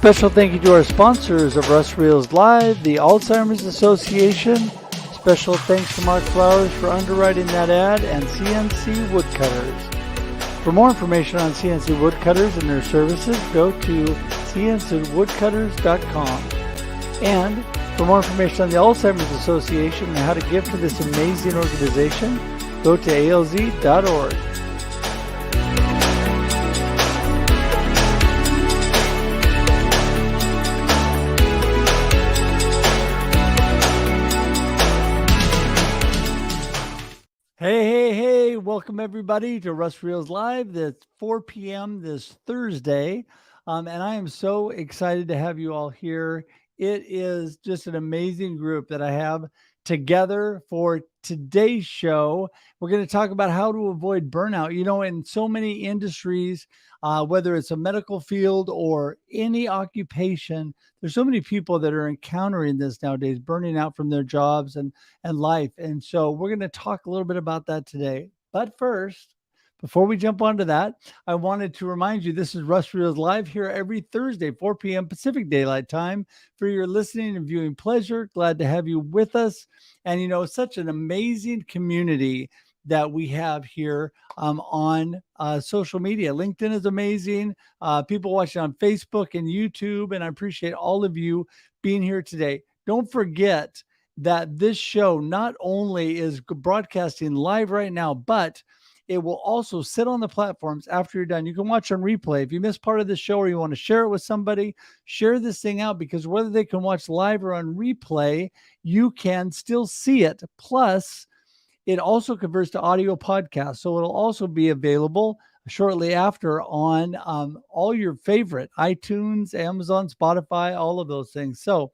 Special thank you to our sponsors of Russ Reels Live, the Alzheimer's Association. Special thanks to Mark Flowers for underwriting that ad, and CNC Woodcutters. For more information on CNC Woodcutters and their services, go to cncwoodcutters.com. And for more information on the Alzheimer's Association and how to give to this amazing organization, go to alz.org. Hey, welcome everybody to Russ Reels Live. It's 4 p.m. this Thursday, and I am so excited to have you all here. It is just an amazing group that I have together for today's show. We're going to talk about how to avoid burnout. You know, in so many industries, whether it's a medical field or any occupation, there's so many people that are encountering this nowadays, burning out from their jobs and life. And so we're going to talk a little bit about that today. But first, before we jump onto that, I wanted to remind you this is Russ Reels Live here every Thursday, 4 p.m. Pacific Daylight Time for your listening and viewing pleasure. Glad to have you with us. And, you know, such an amazing community that we have here on social media. LinkedIn is amazing. People watching on Facebook and YouTube, and I appreciate all of you being here today. Don't forget that this show not only is broadcasting live right now, but it will also sit on the platforms after you're done. You can watch on replay. If you missed part of the show or you want to share it with somebody, share this thing out, because whether they can watch live or on replay, you can still see it. Plus, it also converts to audio podcast. So it'll also be available shortly after on all your favorite iTunes, Amazon, Spotify, all of those things. So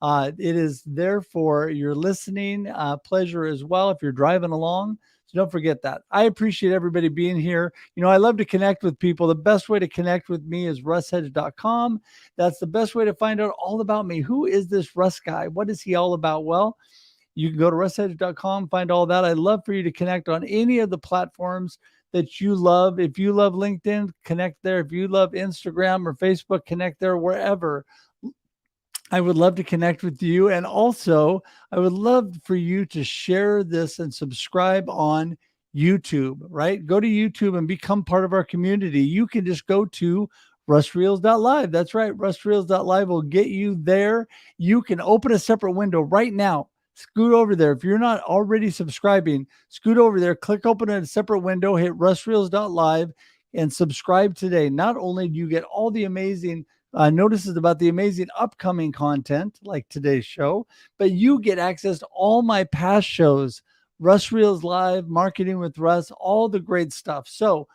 it is there for your listening pleasure as well if you're driving along. So don't forget that. I appreciate everybody being here. You know, I love to connect with people. The best way to connect with me is russhedge.com. That's the best way to find out all about me. Who is this Russ guy? What is he all about? Well, you can go to russhedge.com, find all that. I'd love for you to connect on any of the platforms that you love. If you love LinkedIn, connect there. If you love Instagram or Facebook, connect there. Wherever, I would love to connect with you. And also, I would love for you to share this and subscribe on YouTube, right? Go to YouTube and become part of our community. You can just go to russreels.live. That's right. russreels.live will get you there. You can open a separate window right now. Scoot over there. If you're not already subscribing, scoot over there, click open a separate window, hit russreels.live and subscribe today. Not only do you get all the amazing notices about the amazing upcoming content like today's show, but you get access to all my past shows, Russ Reels Live, Marketing with Russ, all the great stuff. So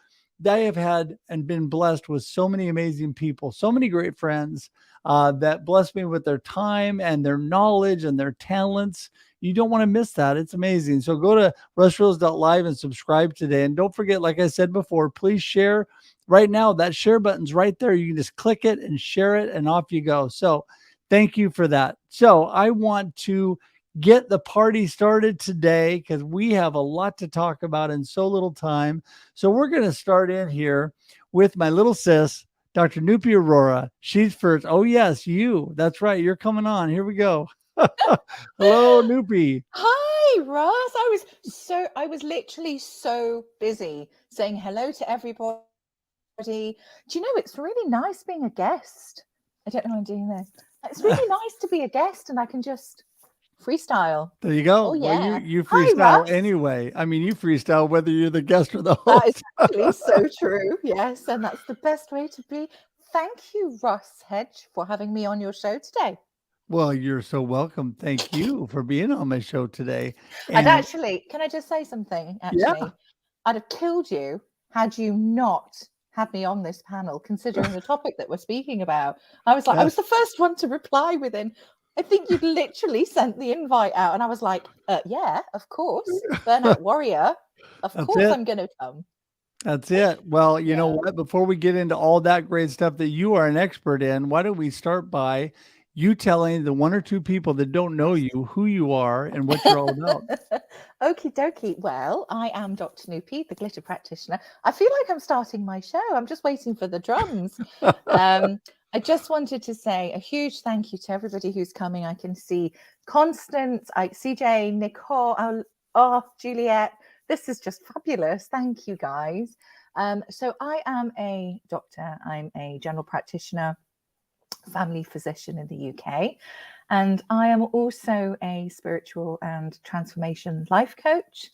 I have had and been blessed with so many amazing people, so many great friends that bless me with their time and their knowledge and their talents. You don't want to miss that. It's amazing. So go to russreels.live and subscribe today. And don't forget, like I said before, please share. Right now, that share button's right there. You can just click it and share it, and off you go. So thank you for that. So I want to get the party started today because we have a lot to talk about in so little time. So we're going to start in here with my little sis, Dr. Nupi Arora. She's first. Oh, yes, you. That's right. You're coming on. Here we go. Hello, Nupi. Hi, Russ. I was literally so busy saying hello to everybody. Do you know, it's really nice being a guest. I don't know why I'm doing this. It's really nice to be a guest and I can just freestyle. There you go. Oh, yeah. Well, you freestyle anyway. I mean, you freestyle whether you're the guest or the host. That is actually so true. Yes, and that's the best way to be. Thank you, Russ Hedge, for having me on your show today. Well, you're so welcome. Thank you for being on my show today. And actually, can I just say something? Actually, yeah. I'd have killed you had you not had me on this panel, considering the topic that we're speaking about. I was like, yes. I was the first one to reply within. I think you'd literally sent the invite out, and I was like, yeah, of course, Burnout Warrior. Of course, I'm going to come. That's it. Well, you know what? Before we get into all that great stuff that you are an expert in, why don't we start by you telling the one or two people that don't know you who you are and what you're all about. Okie dokie. Well, I am Dr. Nupi, the glitter practitioner. I feel like I'm starting my show. I'm just waiting for the drums. I just wanted to say a huge thank you to everybody who's coming. I can see Constance, CJ, Nicole, Juliet. This is just fabulous. Thank you, guys. So I am a doctor. I'm a general practitioner, family physician in the UK. And I am also a spiritual and transformation life coach.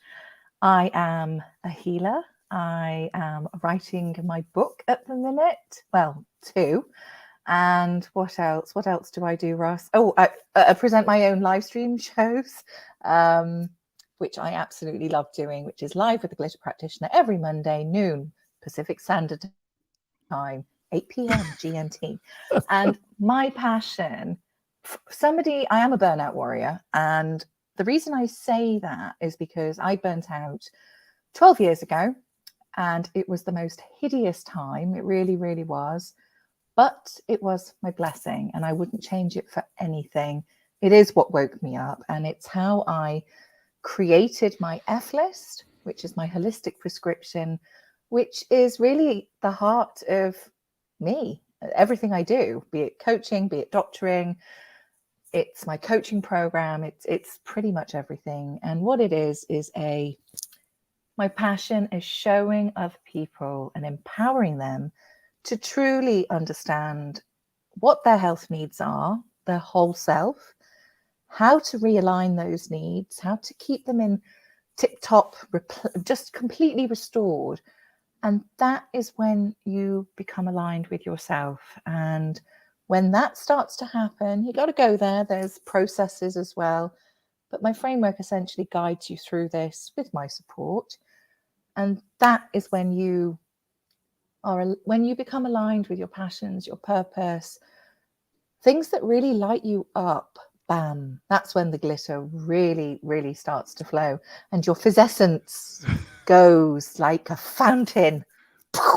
I am a healer. I am writing my book at the minute. Well, 2. And what else? What else do I do, Russ? Oh, I present my own live stream shows, which I absolutely love doing, which is Live with the Glitter Practitioner every Monday, noon, Pacific Standard Time, 8 p.m. GMT. And my passion, I am a burnout warrior. And the reason I say that is because I burnt out 12 years ago, and it was the most hideous time. It really, really was. But it was my blessing, and I wouldn't change it for anything. It is what woke me up, and it's how I created my F list, which is my holistic prescription, which is really the heart of me. Everything I do, be it coaching, be it doctoring, it's my coaching program. It's pretty much everything. And what it is my passion is showing other people and empowering them to truly understand what their health needs are, their whole self, how to realign those needs, how to keep them in tip-top, just completely restored. And that is when you become aligned with yourself. And when that starts to happen, you got to go there. There's processes as well. But my framework essentially guides you through this with my support. And that is when you become aligned with your passions, your purpose, things that really light you up, bam, that's when the glitter really, really starts to flow. And your physessence goes like a fountain.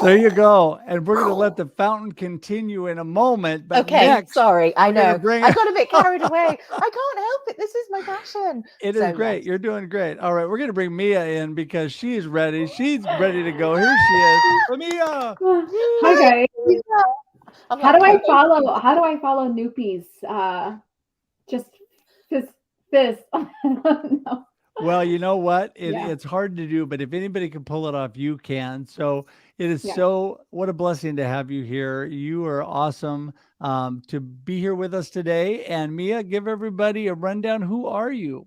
There you go. And we're going to let the fountain continue in a moment. But okay, next, sorry, I know. I I got a bit carried away. I can't help it. This is my passion. It is great. Yes. You're doing great. All right, we're going to bring Mia in because she's ready. She's ready to go. Here she is. Mia. Hi guys. How do I follow Nupi's just this? No. Well, you know what? It's hard to do, but if anybody can pull it off, you can. So it is what a blessing to have you here. You are awesome to be here with us today. And Mia, give everybody a rundown. Who are you?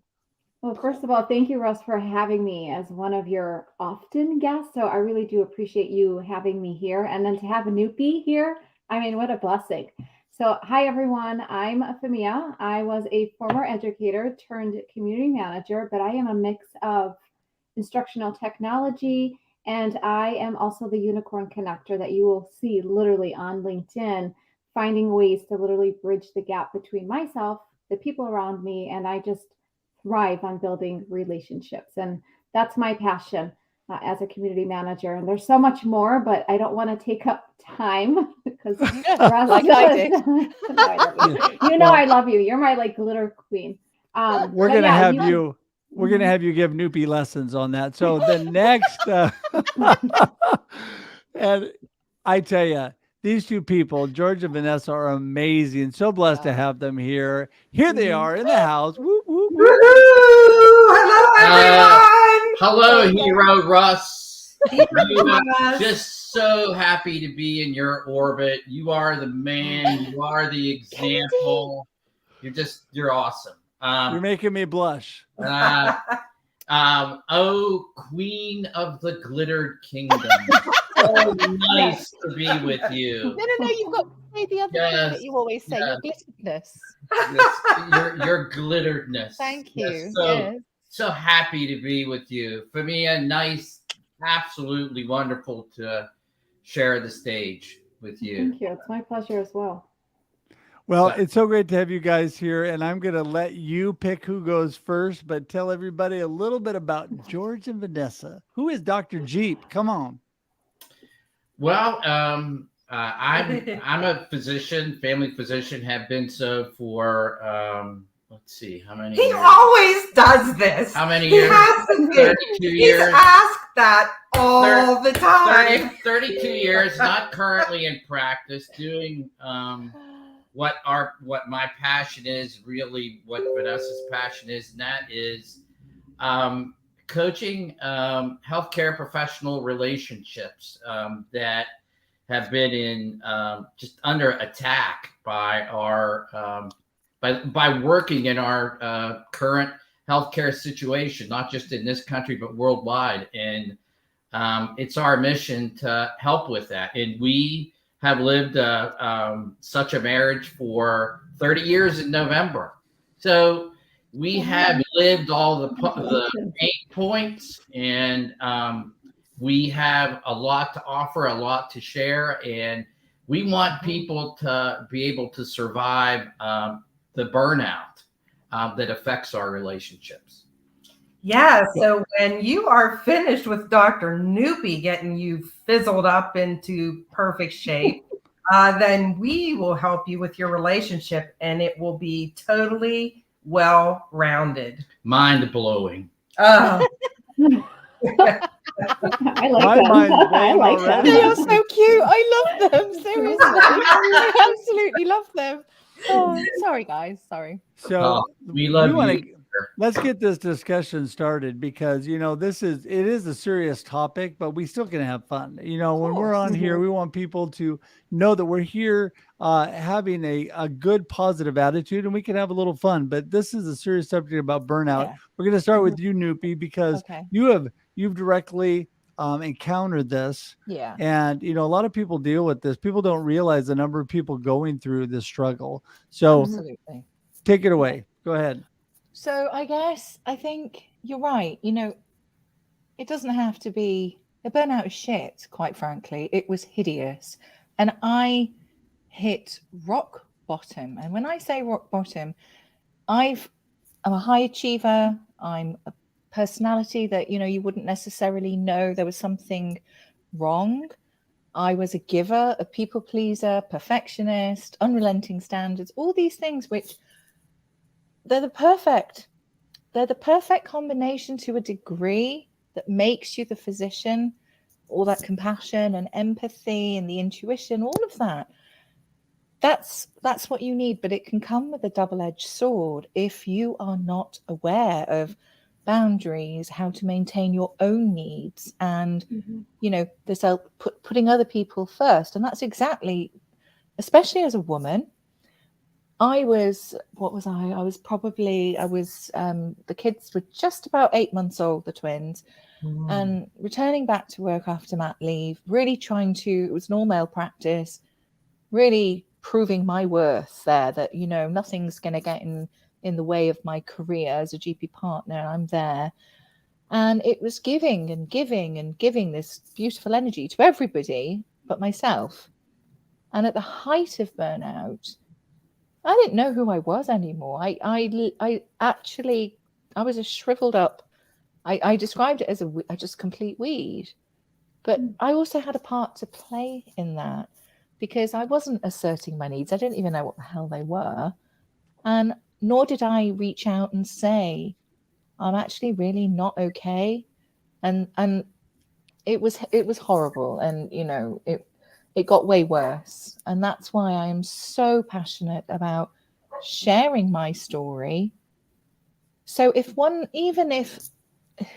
Well, first of all, thank you, Russ, for having me as one of your often guests. So I really do appreciate you having me here. And then to have a Nupi here, I mean, what a blessing. So hi, everyone. I'm Fihmiya. I was a former educator turned community manager, but I am a mix of instructional technology, and I am also the unicorn connector that you will see literally on LinkedIn, finding ways to literally bridge the gap between myself, the people around me, and I just thrive on building relationships. And that's my passion as a community manager. And there's so much more, but I don't want to take up time because like I did. No, I love you. You know, I love you. You're my glitter queen. We're going to have you. We're going to have you give Nupi lessons on that. So the next, and I tell you, these two people, George and Vanessa, are amazing. So blessed to have them here. Here they are in the house. Woo, woo, woo. Hello, everyone. Hello, hero Russ. Just so happy to be in your orbit. You are the man. You are the example. You're awesome. You're making me blush. Oh, Queen of the Glittered Kingdom. So nice to be with you. No, you've got to say the other thing that you always say, your glitteredness. Yes, your glitteredness. Thank you. Yes, so happy to be with you. For me, nice, absolutely wonderful to share the stage with you. Thank you. It's my pleasure as well. Well, it's so great to have you guys here, and I'm going to let you pick who goes first, but tell everybody a little bit about George and Vanessa. Who is Dr. Jeep? Come on. Well, I'm a physician, family physician, have been so for let's see, how many He years? always does this. How many He years? has to do. 32 He's years. asked that all the time. 32 years, not currently in practice, doing what my passion is, really what Vanessa's passion is, and that is coaching healthcare professional relationships that have been in just under attack by our by working in our current healthcare situation, not just in this country but worldwide. And it's our mission to help with that. And we have lived such a marriage for 30 years in November. So we have lived all the pain points, and we have a lot to offer, a lot to share, and we want people to be able to survive the burnout that affects our relationships. Yeah, so when you are finished with Dr. Nupi getting you fizzled up into perfect shape, then we will help you with your relationship, and it will be totally well-rounded. Mind-blowing. I like My that. mind's I blown like already. They are that. so cute. I love them. Seriously. I absolutely love them. Oh, sorry, guys. Sorry. So we love wanna, you. let's get this discussion started, because it is a serious topic, but we still can have fun. When we're on here, we want people to know that we're here having a good positive attitude, and we can have a little fun. But this is a serious subject about burnout. Yeah. We're going to start with you, Nupi, because Okay. you've directly encountered this. Yeah. And a lot of people deal with this. People don't realize the number of people going through this struggle. So Absolutely. take it away. Go ahead. So I think you're right. It doesn't have to be a burnout is shit, quite frankly. It was hideous. And I hit rock bottom. And when I say rock bottom, I'm a high achiever. I'm a personality that, you wouldn't necessarily know there was something wrong. I was a giver, a people pleaser, perfectionist, unrelenting standards, all these things, which they're the perfect combination to a degree that makes you the physician. All that compassion and empathy and the intuition, all of that. That's what you need, but it can come with a double-edged sword if you are not aware of boundaries, how to maintain your own needs, and this putting other people first. And that's exactly, especially as a woman. I was the kids were just about 8 months old, the twins, and returning back to work after mat leave, really trying to, it was an all-male practice, really proving my worth there, that, nothing's going to get in the way of my career as a GP partner. I'm there. And it was giving and giving and giving this beautiful energy to everybody but myself. And at the height of burnout, I didn't know who I was anymore. I was a shriveled up. I described it as a just complete weed. But I also had a part to play in that, because I wasn't asserting my needs. I didn't even know what the hell they were. And nor did I reach out and say, I'm actually really not okay. And it was horrible. And, it got way worse. And that's why I'm so passionate about sharing my story. So even if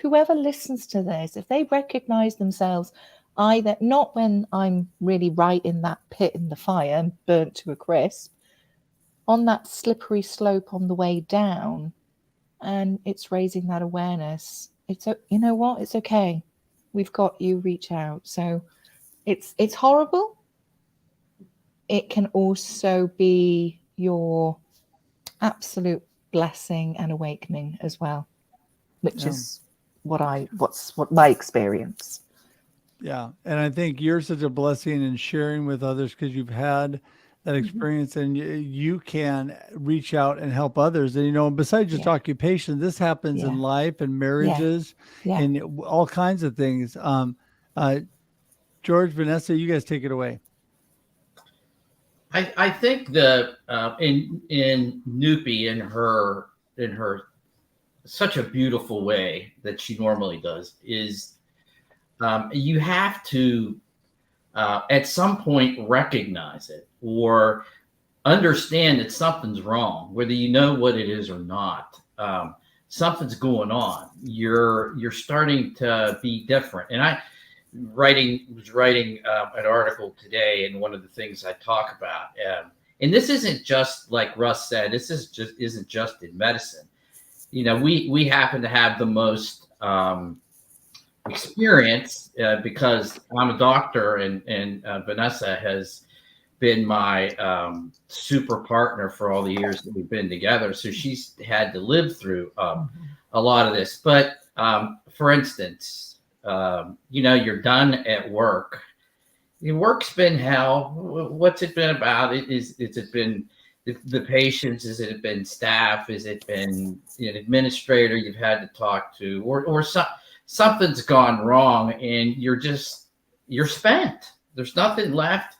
whoever listens to this, if they recognize themselves, either not when I'm really right in that pit in the fire and burnt to a crisp, on that slippery slope on the way down, and it's raising that awareness. It's, you know what? It's okay. We've got you. Reach out. So it's horrible. It can also be your absolute blessing and awakening as well, which is what my experience. Yeah. And I think you're such a blessing in sharing with others, because you've had that experience, and you can reach out and help others. And, besides just occupation, this happens in life and marriages and all kinds of things. George, Vanessa, you guys take it away. I think in Nupi, in her in her such a beautiful way that she normally does is you have to at some point recognize it or understand that something's wrong, whether you know what it is or not. Something's going on. You're starting to be different. And I was writing an article today, and one of the things I talk about, and this isn't just like Russ said, this isn't just in medicine. You know, we happen to have the most experience because I'm a doctor, and Vanessa has been my super partner for all the years that we've been together. So she's had to live through a lot of this. But for instance, you're done at work. Your work's been hell. What's it been about? Is it been the patients? Is it been staff? Is it been an administrator you've had to talk to, or something's gone wrong and you're spent. There's nothing left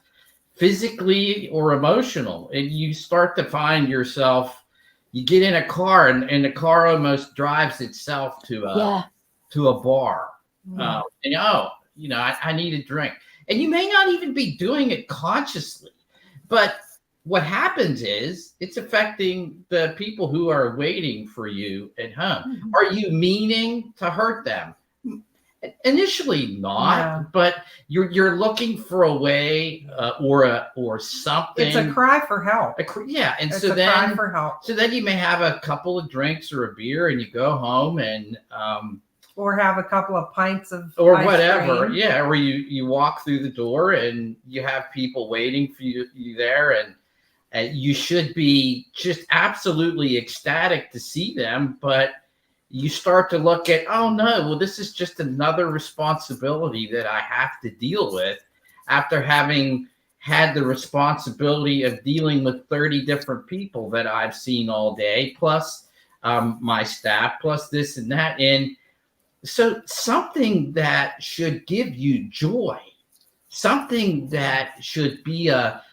physically or emotional, and you start to find yourself, you get in a car and the car almost drives itself to a bar. I need a drink, and you may not even be doing it consciously, but what happens is it's affecting the people who are waiting for you at home. Mm-hmm. Are you meaning to hurt them? Initially not, but you're looking for a way or something. It's a cry for help. And it's so a cry for help. So then you may have a couple of drinks or a beer, and you go home and or have a couple of pints of or ice whatever, cream. Or you walk through the door and you have people waiting for you there, and you should be just absolutely ecstatic to see them, but you start to look at, oh no, well, this is just another responsibility that I have to deal with after having had the responsibility of dealing with 30 different people that I've seen all day, plus my staff, plus this and that. And so something that should give you joy, something that should be a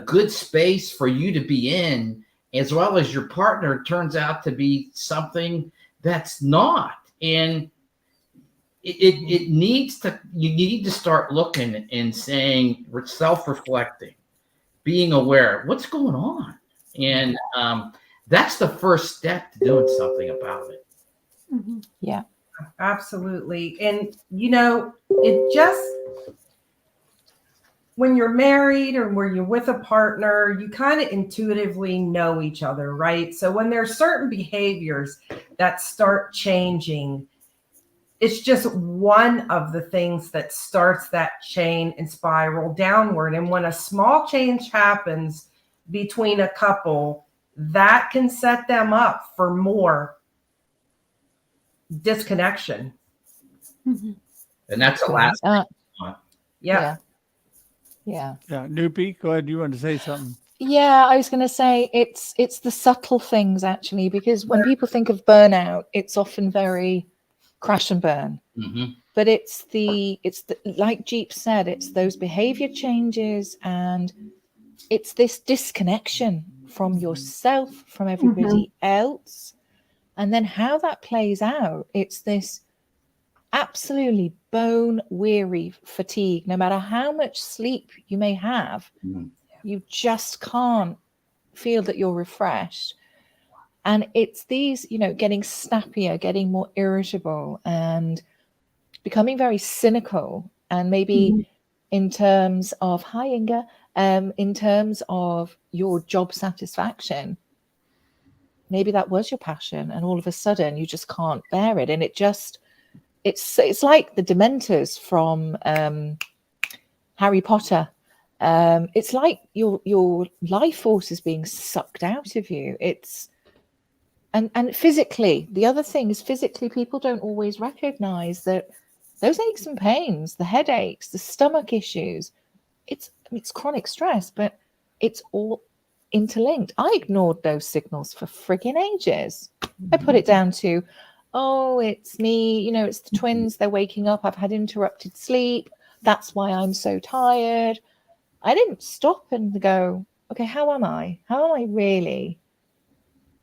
good space for you to be in, as well as your partner, turns out to be something that's not. And it needs to, you need to start looking and saying, self-reflecting, being aware, what's going on? And that's the first step to doing something about it. Mm-hmm. Yeah, absolutely. And it just, when you're married or when you're with a partner, you kind of intuitively know each other, right? So when there's certain behaviors that start changing, it's just one of the things that starts that chain and spiral downward. And when a small change happens between a couple, that can set them up for more disconnection. Mm-hmm. And that's the last thing. Yeah. Nupi, go ahead. You want to say something? Yeah, I was going to say it's the subtle things, actually, because when people think of burnout, it's often very crash and burn. Mm-hmm. But it's the like Jeep said, it's those behavior changes, and it's this disconnection from yourself, from everybody else, and then how that plays out. It's this absolutely bone weary fatigue. No matter how much sleep you may have, you just can't feel that you're refreshed. And it's these, getting snappier, getting more irritable, and becoming very cynical. And maybe in terms of, hi Inga, in terms of your job satisfaction, maybe that was your passion, and all of a sudden you just can't bear it. And it's like the Dementors from Harry Potter. It's like your life force is being sucked out of you. And physically, the other thing is physically, people don't always recognize that those aches and pains, the headaches, the stomach issues, it's chronic stress, but it's all interlinked. I ignored those signals for friggin' ages. I put it down to, oh, it's me, it's the twins, they're waking up, I've had interrupted sleep, that's why I'm so tired. I didn't stop and go, okay, how am I really?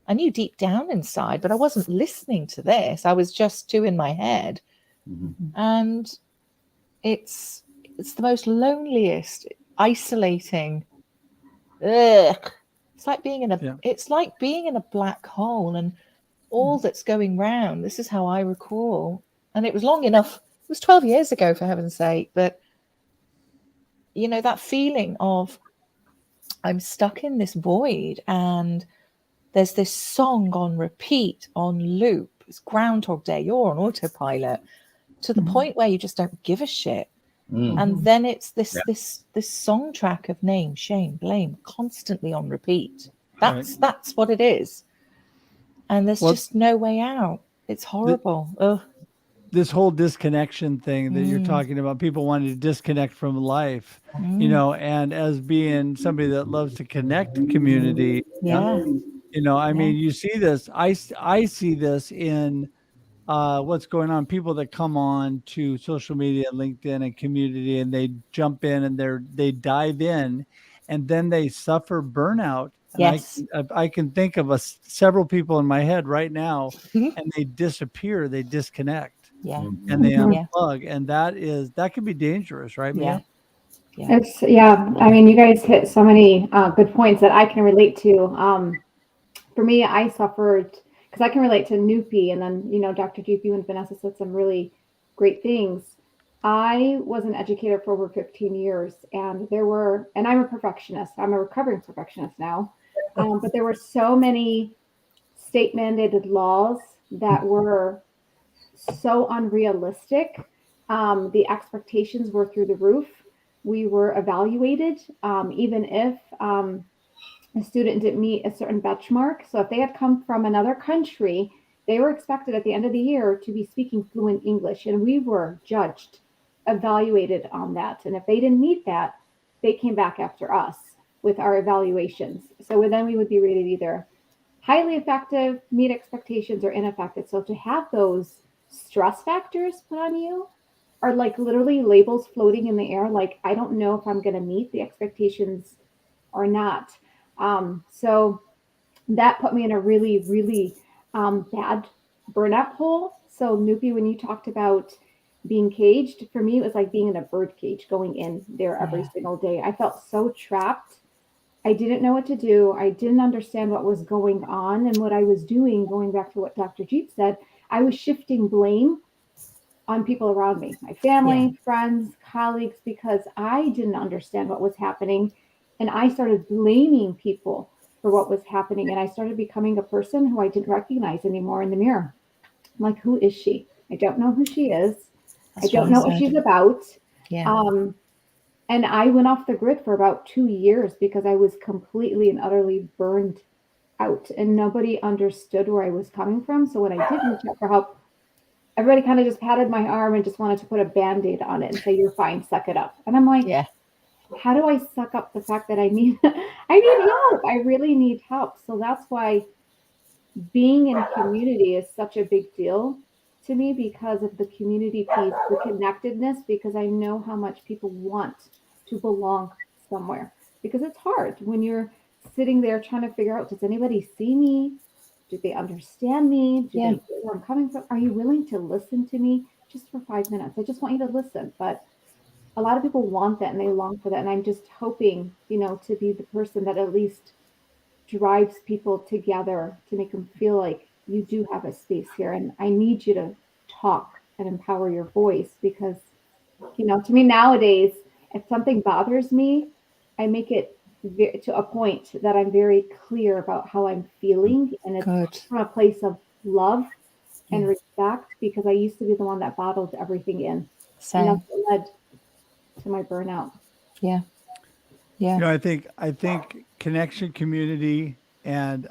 I knew deep down inside, but I wasn't listening to this. I was just too in my head. And it's the most loneliest, isolating. Ugh. It's like being in a black hole, and all that's going round. This is how I recall, and it was long enough. It was 12 years ago, for heaven's sake. But that feeling of I'm stuck in this void, and there's this song on repeat, on loop. It's Groundhog Day. You're on autopilot to the point where you just don't give a shit. And then it's this song track of name, shame, blame, constantly on repeat. That's what it is. And there's just no way out. It's horrible. This whole disconnection thing that you're talking about, people wanting to disconnect from life, and as being somebody that loves to connect community, I mean, you see this, I see this in what's going on, people that come on to social media, LinkedIn and community, and they jump in and they dive in, and then they suffer burnout. And I can think of several people in my head right now, and they disappear, they disconnect. And they unplug, and that can be dangerous, right, Mia? I mean, you guys hit so many good points that I can relate to. For me, I suffered, because I can relate to Nupi, and then Dr. GP and Vanessa said some really great things. I was an educator for over 15 years, and I'm a perfectionist. I'm a recovering perfectionist now, but there were so many state mandated laws that were so unrealistic. The expectations were through the roof. We were evaluated, even if a student didn't meet a certain benchmark. So if they had come from another country, they were expected at the end of the year to be speaking fluent English, and we were judged, evaluated on that. And if they didn't meet that, they came back after us with our evaluations. So then we would be rated either highly effective, meet expectations, or ineffective. So to have those stress factors put on you are like literally labels floating in the air. Like, I don't know if I'm going to meet the expectations or not. So that put me in a really, really bad burnout hole. So Nupi, when you talked about being caged, for me, it was like being in a bird cage, going in there every single day. I felt so trapped. I didn't know what to do. I didn't understand what was going on. And what I was doing, going back to what Dr. Jeep said, I was shifting blame on people around me, my family, friends, colleagues, because I didn't understand what was happening. And I started blaming people for what was happening. And I started becoming a person who I didn't recognize anymore in the mirror. I'm like, who is she? I don't know who she is. I don't know what she's about. And I went off the grid for about 2 years because I was completely and utterly burned out, and nobody understood where I was coming from. So when I did reach out for help, everybody kind of just patted my arm and just wanted to put a Band-Aid on it and say, you're fine, suck it up. And I'm like, how do I suck up the fact that I need help? I really need help. So that's why being in community is such a big deal to me, because of the community piece, the connectedness, because I know how much people want to belong somewhere, because it's hard when you're sitting there trying to figure out, does anybody see me? Do they understand me? Do they know where I'm coming from? Are you willing to listen to me just for 5 minutes? I just want you to listen. But a lot of people want that and they long for that. And I'm just hoping, to be the person that at least drives people together to make them feel like you do have a space here. And I need you to talk and empower your voice, because, to me nowadays, if something bothers me, I make it to a point that I'm very clear about how I'm feeling. And it's from a place of love and respect, because I used to be the one that bottled everything in. And that's what led to my burnout. I think connection, community, and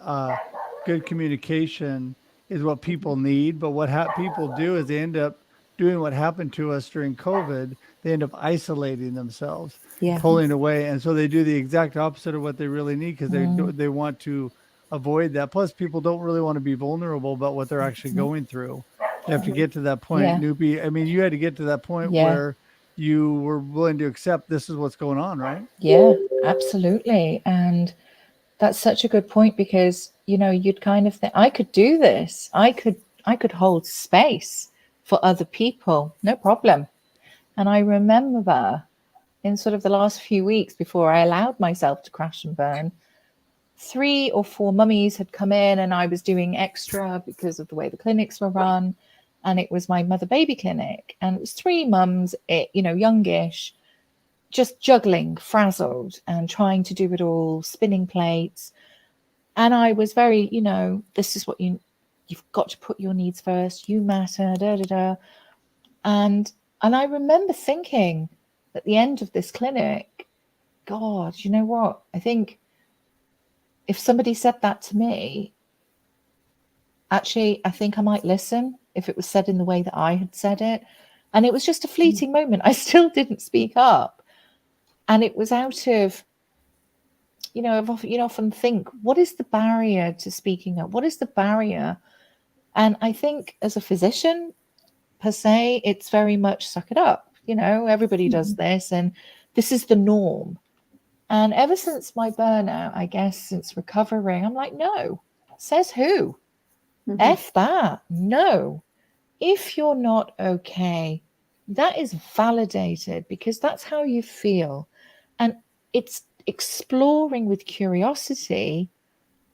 good communication is what people need. But what people do is they end up doing what happened to us during COVID. They end up isolating themselves, pulling away. And so they do the exact opposite of what they really need, because they want to avoid that. Plus, people don't really want to be vulnerable about what they're actually going through. They have to get to that point. Nupi, I mean, you had to get to that point where you were willing to accept this is what's going on, right? Yeah, absolutely. And That's such a good point, because, you know, you'd kind of think, I could do this. I could hold space for other people, no problem. And I remember in sort of the last few weeks before I allowed myself to crash and burn, 3 or 4 mummies had come in, and I was doing extra because of the way the clinics were run. And it was my mother baby clinic, and it was 3 mums, you know, youngish, just juggling, frazzled, and trying to do it all, spinning plates. And I was very, you know, this is what you've got to put your needs first. You matter, da da da. And I remember thinking at the end of this clinic, God, you know what? I think if somebody said that to me, actually, I think I might listen if it was said in the way that I had said it. And it was just a fleeting moment. I still didn't speak up. And it was out of, you know, you often think, what is the barrier to speaking up? What is the barrier? And I think as a physician, per se, it's very much suck it up. You know, everybody does this, and this is the norm. And ever since my burnout, I guess, since recovering, I'm like, no, says who? F that. No. If you're not okay, that is validated, because that's how you feel. And it's exploring with curiosity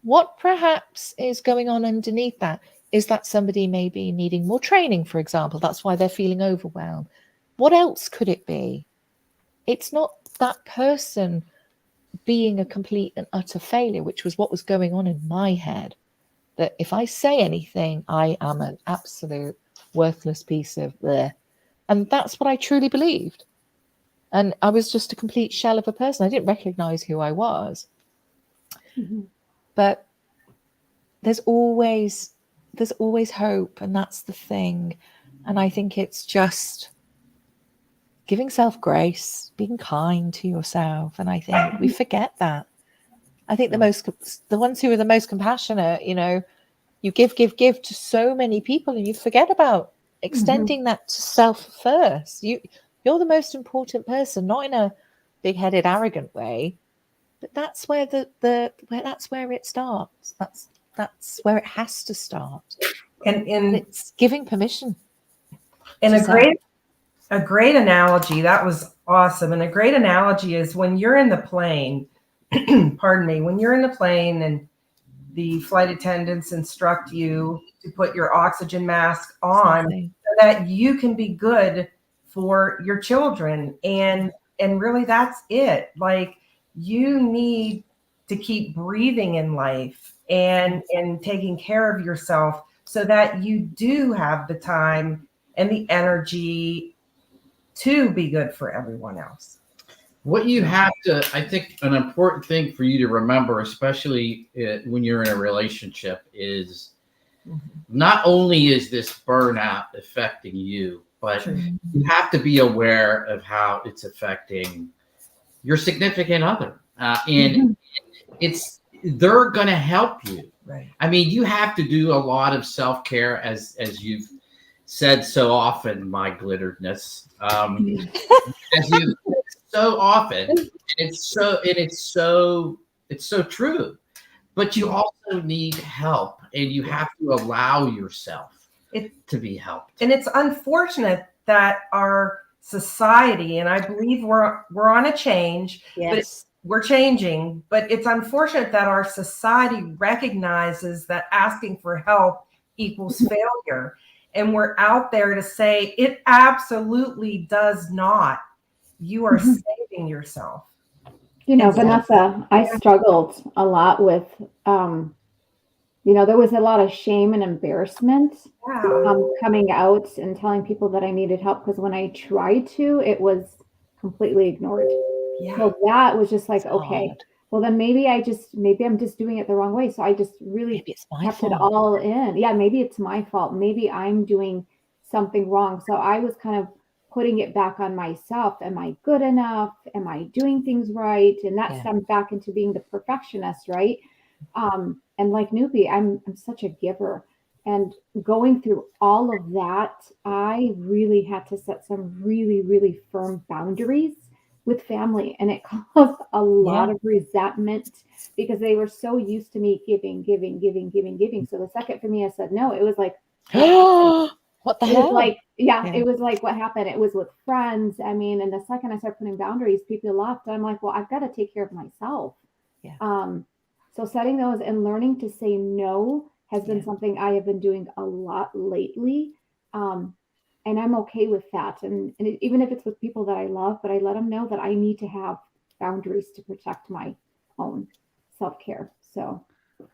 what perhaps is going on underneath that. Is that somebody maybe needing more training, for example? That's why they're feeling overwhelmed. What else could it be? It's not that person being a complete and utter failure, which was what was going on in my head. That if I say anything, I am an absolute worthless piece of bleh. And that's what I truly believed. And I was just a complete shell of a person. I didn't recognize who I was. But there's always hope, and that's the thing. And I think it's just giving self grace, being kind to yourself. And I think we forget that. I think the ones who are the most compassionate, you know, you give to so many people, and you forget about extending that to self first. You're the most important person, not in a big-headed, arrogant way, but that's where that's where it starts. That's where it has to start. And it's giving permission. And a great analogy, that was awesome. And a great analogy is when you're in the plane, pardon me, when you're in the plane and the flight attendants instruct you to put your oxygen mask on so that you can be good for your children. And really that's it. Like, you need to keep breathing in life and taking care of yourself so that you do have the time and the energy to be good for everyone else. What you have to, I think, an important thing for you to remember, especially when you're in a relationship, is not only is this burnout affecting you, but you have to be aware of how it's affecting your significant other. And they're going to help you. Right. I mean, you have to do a lot of self-care, as you've said so often, my glitteredness. As you so often, it's so true. But you also need help, and you have to allow yourself to be helped. And it's unfortunate that our society, and I believe we're on a change, but we're changing, but it's unfortunate that our society recognizes that asking for help equals failure. And we're out there to say it absolutely does not. You are saving yourself. You know, Vanessa, I struggled a lot with, you know, there was a lot of shame and embarrassment coming out and telling people that I needed help, because when I tried to, it was completely ignored. Yeah. So that was just like, okay, well then maybe I'm just doing it the wrong way. So I just really kept it all in. Yeah, maybe it's my fault. Maybe I'm doing something wrong. So I was kind of putting it back on myself. Am I good enough? Am I doing things right? And that stemmed back into being the perfectionist, right? And like Nupi, I'm such a giver. And going through all of that, I really had to set some really, really firm boundaries with family, and it caused a lot of resentment because they were so used to me giving. So the second Fihmiya said no, it was like, what the it hell? was like, it was like what happened. It was with friends. I mean, and the second I started putting boundaries, people left. I'm like, well, I've got to take care of myself. So setting those and learning to say no has been something I have been doing a lot lately. And I'm okay with that. And even if it's with people that I love, but I let them know that I need to have boundaries to protect my own self-care. So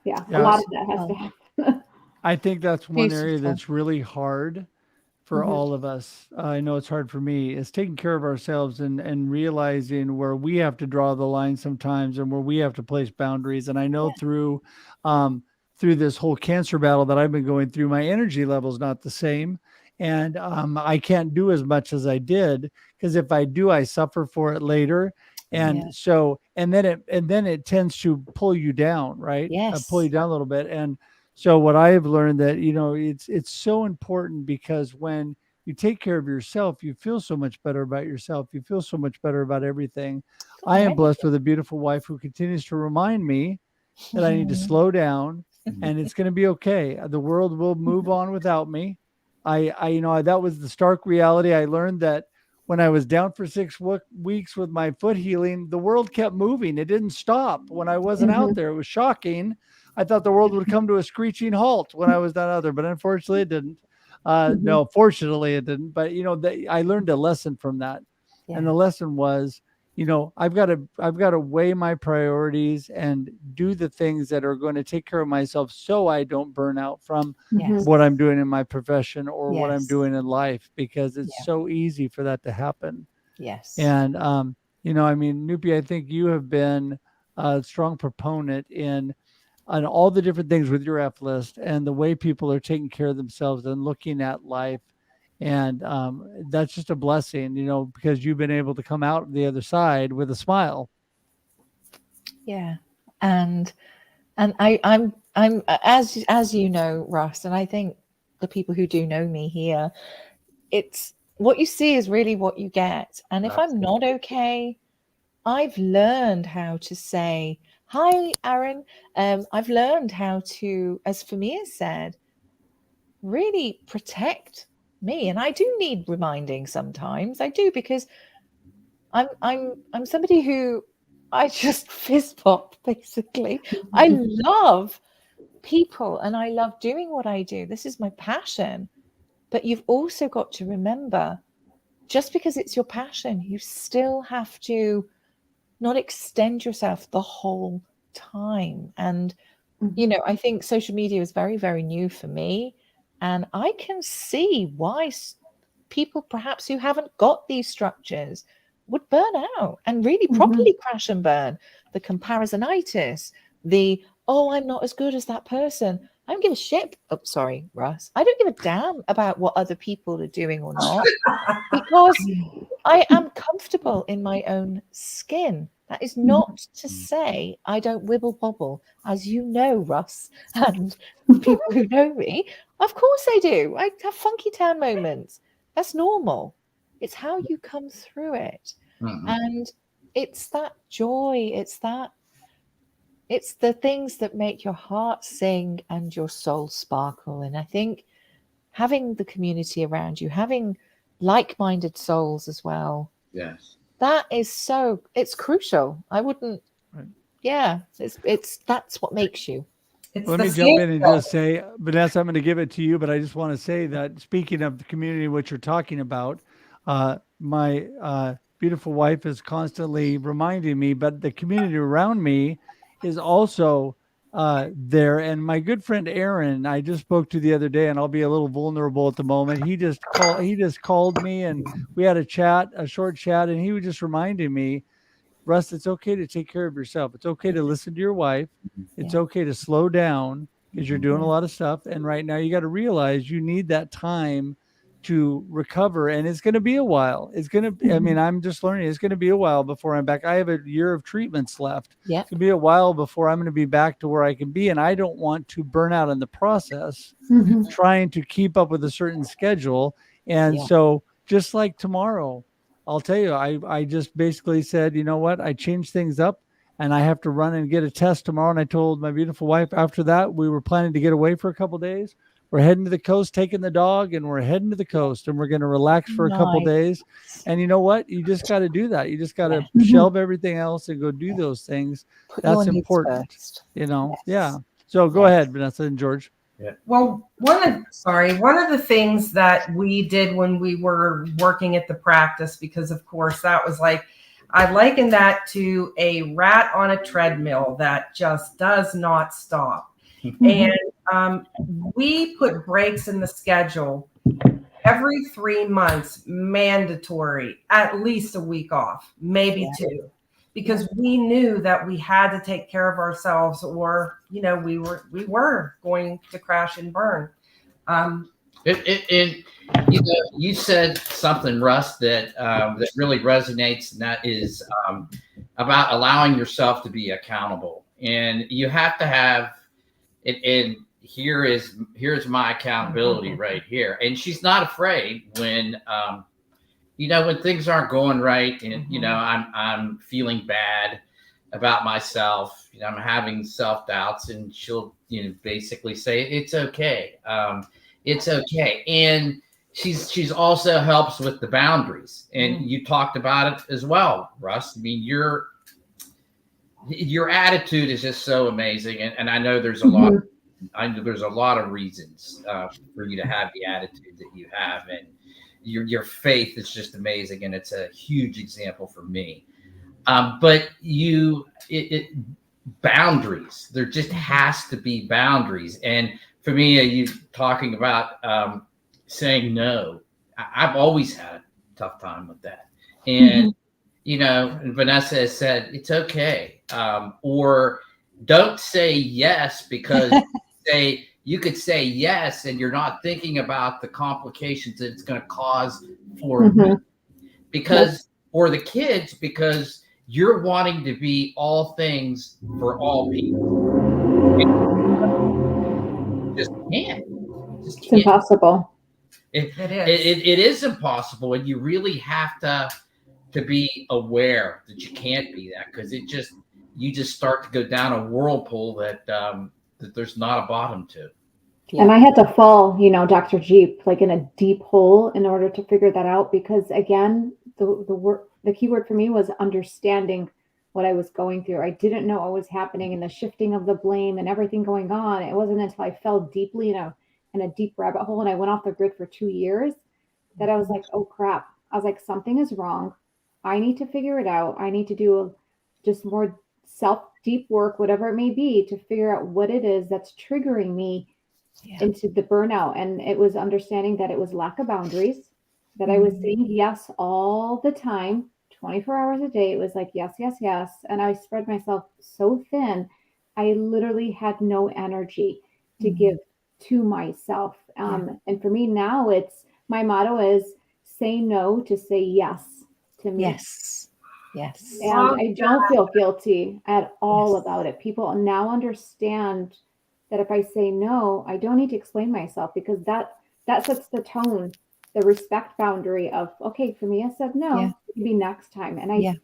a lot of that has to happen. I think that's one area Beautiful. that's really hard for all of us. I know it's hard for me, is taking care of ourselves and realizing where we have to draw the line sometimes and where we have to place boundaries. And I know through this whole cancer battle that I've been going through, my energy level is not the same. And I can't do as much as I did, because if I do, I suffer for it later. And so, and then it tends to pull you down, right? Pull you down a little bit. And so what I have learned that, it's so important, because when you take care of yourself, you feel so much better about yourself. You feel so much better about everything. I am blessed with a beautiful wife who continues to remind me that I need to slow down, and it's going to be okay. The world will move on without me. That was the stark reality. I learned that when I was down for 6 weeks with my foot healing, the world kept moving. It didn't stop when I wasn't out there. It was shocking. I thought the world would come to a screeching halt when I was not out there, but unfortunately it didn't. No, fortunately it didn't. But I learned a lesson from that, and the lesson was, I've got to weigh my priorities and do the things that are going to take care of myself, so I don't burn out from what I'm doing in my profession or what I'm doing in life, because it's so easy for that to happen. And Nupi, I think you have been a strong proponent on all the different things with your F list and the way people are taking care of themselves and looking at life. And that's just a blessing, because you've been able to come out the other side with a smile. And I'm as you know, Russ, and I think the people who do know me here, it's what you see is really what you get. And if I'm not okay, I've learned how to say, hi, Aaron. I've learned how to, as Fihmiya said, really protect me. And I do need reminding sometimes. I do, because I'm somebody who I just fist pop, basically. I love people and I love doing what I do. This is my passion. But you've also got to remember, just because it's your passion, you still have to not extend yourself the whole time. And, I think social media is very, very new for me. And I can see why people perhaps who haven't got these structures would burn out and really properly crash and burn. The comparisonitis, I'm not as good as that person. I don't give a shit. Oh, sorry, Russ. I don't give a damn about what other people are doing or not, because I am comfortable in my own skin. That is not to say I don't wibble bobble, as you know, Russ, and people who know me. Of course I do. I have funky town moments. That's normal. It's how you come through it. And it's that joy. It's the things that make your heart sing and your soul sparkle. And I think having the community around you, having like-minded souls as well. That is it's crucial. I wouldn't, that's what makes you. Let me jump in and just say, Vanessa, I'm going to give it to you, but I just want to say that, speaking of the community, what you're talking about, my beautiful wife is constantly reminding me, but the community around me is also there. And my good friend Aaron, I just spoke to the other day, and I'll be a little vulnerable at the moment. He just called me, and we had a short chat, and he was just reminding me, Russ, it's okay to take care of yourself. It's okay to listen to your wife. It's okay to slow down, because you're doing a lot of stuff. And right now you got to realize you need that time to recover. And it's going to be a while. It's going to, I'm just learning. It's going to be a while before I'm back. I have a year of treatments left. It's going to be a while before I'm going to be back to where I can be. And I don't want to burn out in the process, trying to keep up with a certain schedule. And so just like tomorrow, I'll tell you, I just basically said, you know what? I changed things up and I have to run and get a test tomorrow. And I told my beautiful wife after that, we were planning to get away for a couple of days. We're heading to the coast, taking the dog, and we're heading to the coast, and we're going to relax for a couple of days. And you know what? You just got to do that. You just got to shelve everything else and go do those things. That's important, you know? Yes. Yeah. So go ahead, Vanessa and George. Yeah. Well, one of the things that we did when we were working at the practice, because of course that was like, I liken that to a rat on a treadmill that just does not stop. And we put breaks in the schedule every 3 months, mandatory, at least a week off, maybe 2, because we knew that we had to take care of ourselves, or you know, we were going to crash and burn. You know, you said something, Russ, that that really resonates, and that is about allowing yourself to be accountable. And you have to have it. And here's my accountability right here. And she's not afraid when you know, when things aren't going right, and you know, I'm feeling bad about myself. You know, I'm having self-doubts, and she'll, you know, basically say it's okay. It's okay. And she's also helps with the boundaries. And you talked about it as well, Russ. I mean, your attitude is just so amazing. And I know there's a lot. I know there's a lot of reasons for you to have the attitude that you have, and your faith is just amazing, and it's a huge example for me. But boundaries. There just has to be boundaries. And for me, you talking about saying no. I've always had a tough time with that. And you know, Vanessa has said it's okay, or don't say yes, because you could say yes and you're not thinking about the complications that it's going to cause for because or the kids, because you're wanting to be all things for all people. Just can't. It's impossible. It is impossible, and you really have to be aware that you can't be that, because you just start to go down a whirlpool that there's not a bottom to. Yeah. And I had to fall, you know, Dr. Jeep, like in a deep hole in order to figure that out, because again, the key word for me was understanding what I was going through. I didn't know what was happening, and the shifting of the blame and everything going on. It wasn't until I fell deeply in a deep rabbit hole, and I went off the grid for 2 years, that I was like, oh crap. I was like, something is wrong. I need to figure it out. I need to do just more deep work, whatever it may be, to figure out what it is that's triggering me into the burnout. And it was understanding that it was lack of boundaries, that I was saying yes all the time, 24 hours a day. It was like, yes, yes, yes. And I spread myself so thin. I literally had no energy to give to myself. And for me now, my motto is say no to say yes to me. Yes. And I don't feel guilty at all about it. People now understand that if I say no, I don't need to explain myself, because that sets the tone, the respect boundary of, okay, Fihmiya said no, maybe next time. And I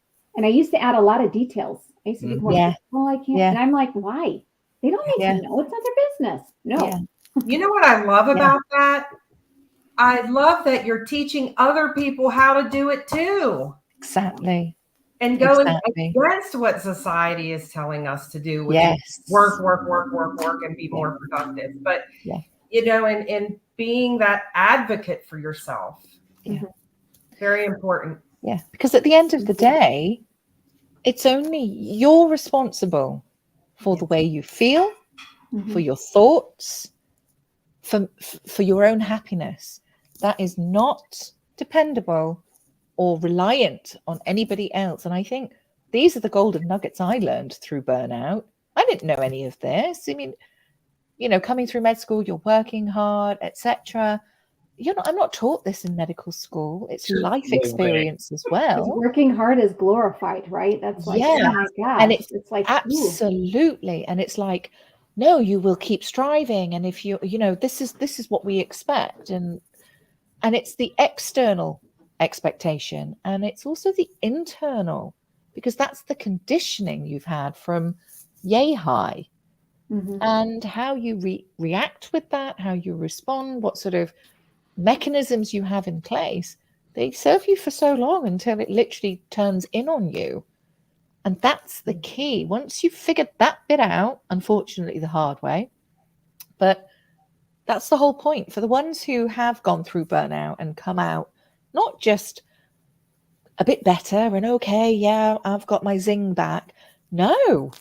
used to add a lot of details. I used to be more, well, I can't. And I'm like, why? They don't need to know. It's not their business. No. You know what I love about that? I love that you're teaching other people how to do it too. Exactly. And going against what society is telling us to do, which is work, and be more productive. But, you know, and being that advocate for yourself. Very important. Yeah. Because at the end of the day, it's only you're responsible for the way you feel, for your thoughts, for your own happiness. That is not dependable or reliant on anybody else. And I think these are the golden nuggets I learned through burnout. I didn't know any of this. I mean, you know, coming through med school, you're working hard, etc. I'm not taught this in medical school. It's life experience as well. Working hard is glorified, right? That's like, oh my gosh. And it's like, absolutely. Ooh. And it's like, no, you will keep striving. And if you know, this is what we expect. And it's the external expectation, and it's also the internal, because that's the conditioning you've had from yay high. And how you react with that, how you respond, what sort of mechanisms you have in place, they serve you for so long until it literally turns in on you. And that's the key. Once you've figured that bit out, unfortunately the hard way, but that's the whole point. For the ones who have gone through burnout and come out not just a bit better and okay, yeah, I've got my zing back. No,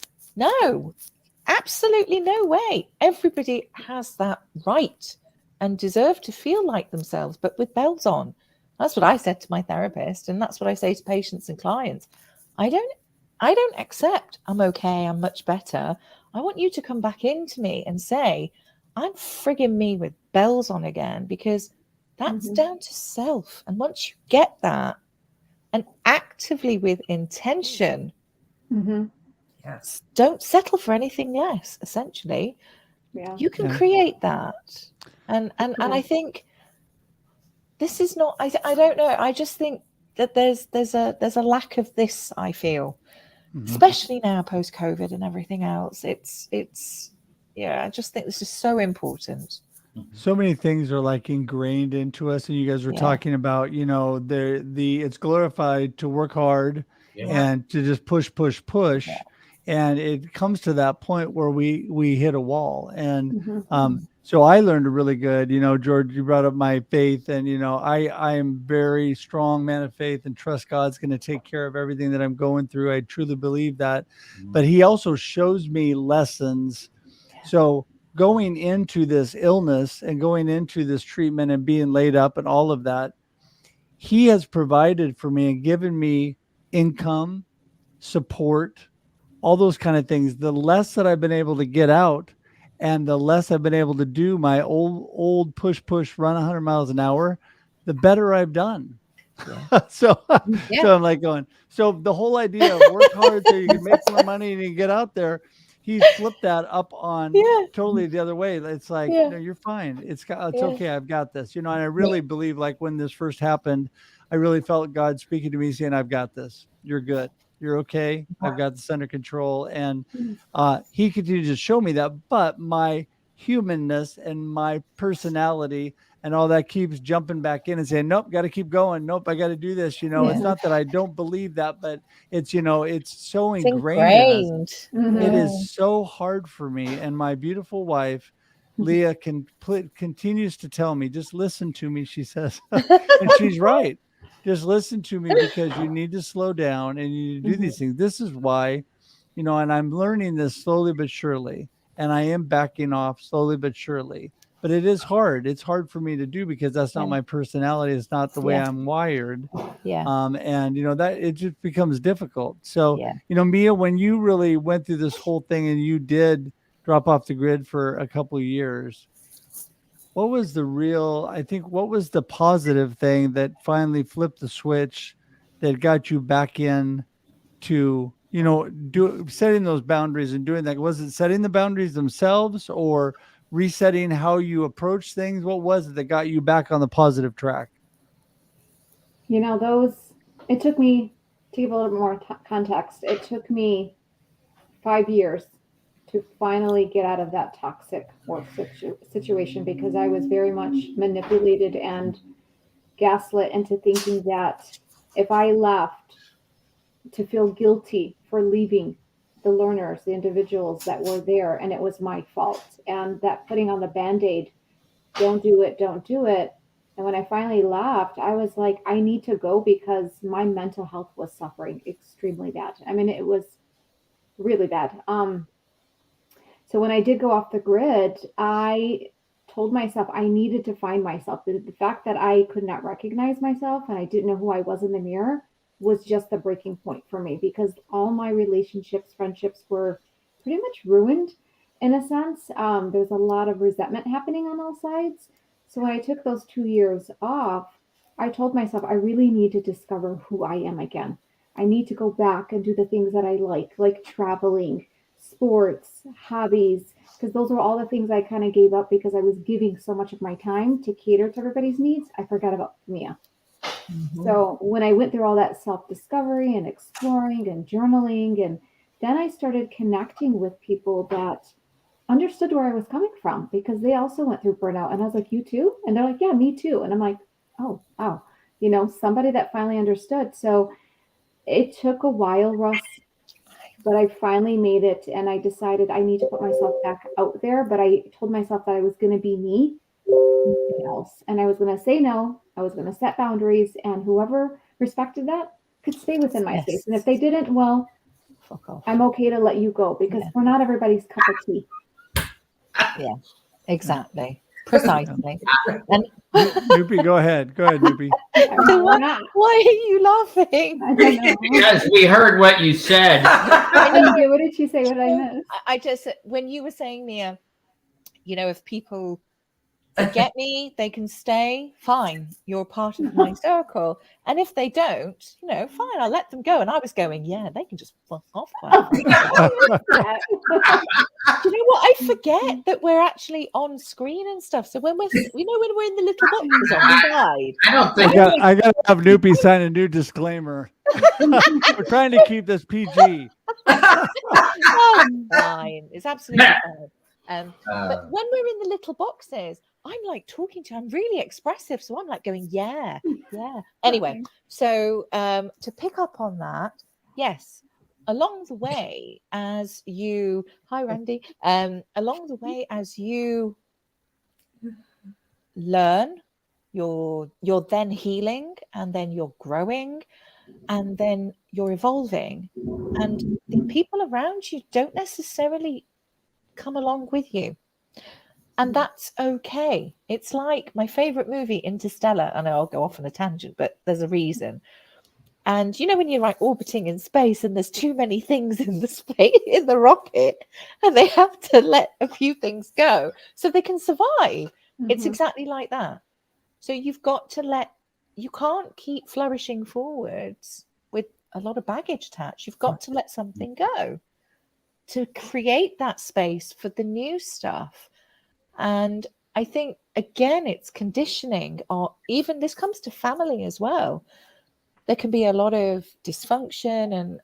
absolutely no way. Everybody has that right and deserve to feel like themselves, but with bells on. That's what I said to my therapist, and that's what I say to patients and clients. I don't accept I'm okay, I'm much better. I want you to come back into me and say, I'm frigging me with bells on again, because that's down to self. And once you get that, and actively with intention, Yes. don't settle for anything less, essentially. Yeah. You can create that. And I think this is not, I don't know. I just think that there's a lack of this, I feel, especially now post-COVID and everything else. It's I just think this is so important. So many things are like ingrained into us, and you guys were talking about, it's glorified to work hard and to just push, and it comes to that point where we hit a wall. And so I learned a really good, George, you brought up my faith, and I am very strong man of faith and trust God's going to take care of everything that I'm going through. I truly believe that, but he also shows me lessons. So going into this illness and going into this treatment and being laid up and all of that, he has provided for me and given me income, support, all those kind of things. The less that I've been able to get out and the less I've been able to do my old push, run 100 miles an hour, the better I've done. So I'm like going, so the whole idea of work hard so you can make more money and you get out there, he's flipped that up on totally the other way. It's like, no, you're fine. It's okay. I've got this, and I really believe, like, when this first happened, I really felt God speaking to me saying, I've got this. You're good. You're okay. I've got this under control. And he continued to show me that, but my humanness and my personality and all that keeps jumping back in and saying, nope, got to keep going. Nope, I got to do this. It's not that I don't believe that, but it's, it's so ingrained in us. It is so hard for me. And my beautiful wife, Leah, continues to tell me, just listen to me, she says. And she's right. Just listen to me, because you need to slow down and you need to do these things. This is why, and I'm learning this slowly but surely. And I am backing off slowly but surely. But it is hard. It's hard for me to do because that's not my personality. It's not the way I'm wired. And that it just becomes difficult. So, Mia, when you really went through this whole thing and you did drop off the grid for a couple of years, what was the positive thing that finally flipped the switch that got you back in to, setting those boundaries and doing that? Was it setting the boundaries themselves or resetting how you approach things? What was it that got you back on the positive track? It took me, to give a little more context, it took me 5 years to finally get out of that toxic work situation, because I was very much manipulated and gaslit into thinking that if I left, to feel guilty for leaving the learners, the individuals that were there, and it was my fault. And that putting on the Band-Aid, don't do it. And when I finally left, I was like, I need to go because my mental health was suffering extremely bad. I mean, it was really bad. So when I did go off the grid, I told myself I needed to find myself. The fact that I could not recognize myself and I didn't know who I was in the mirror was just the breaking point for me, because all my relationships, friendships were pretty much ruined in a sense. There's a lot of resentment happening on all sides. So when I took those 2 years off, I told myself I really need to discover who I am again. I need to go back and do the things that I like traveling, sports, hobbies, because those were all the things I kind of gave up because I was giving so much of my time to cater to everybody's needs. I forgot about Fihmiya. So when I went through all that self-discovery and exploring and journaling, and then I started connecting with people that understood where I was coming from because they also went through burnout. And I was like, you too? And they're like, yeah, me too. And I'm like, oh, wow. Somebody that finally understood. So it took a while, Russ, but I finally made it. And I decided I need to put myself back out there. But I told myself that I was going to be me, nothing else. And I was going to say no. I was going to set boundaries. And whoever respected that could stay within my space. And if they didn't, well, Fuck off. I'm okay to let you go because we're not everybody's cup of tea. Yeah, exactly. Precisely. And Nupi, go ahead. Go ahead, Nupi. We're not. why are you laughing? I don't know. Because we heard what you said. What did she say? What did I miss? I just, when you were saying, Mia, if people forget me, they can stay. Fine, you're part of my circle. And if they don't, fine, I'll let them go. And I was going, yeah, they can just fuck off. Do you know what? I forget that we're actually on screen and stuff. So when we're in the little boxes on the side. I don't think I got to have Nupi sign a new disclaimer. We're trying to keep this PG. Oh, fine. It's absolutely fine. But when we're in the little boxes, I'm like talking to you. I'm really expressive. So I'm like going, yeah. Anyway, so to pick up on that, yes, along the way as you, hi, Randy, along the way as you learn, you're then healing, and then you're growing, and then you're evolving. And the people around you don't necessarily come along with you. And that's okay. It's like my favorite movie, Interstellar. I know I'll go off on a tangent, but there's a reason. And when you're like orbiting in space and there's too many things in the space in the rocket, and they have to let a few things go so they can survive. It's exactly like that. So you've got to you can't keep flourishing forwards with a lot of baggage attached. You've got to let something go to create that space for the new stuff. And I think, again, it's conditioning, or even this comes to family as well. There can be a lot of dysfunction and,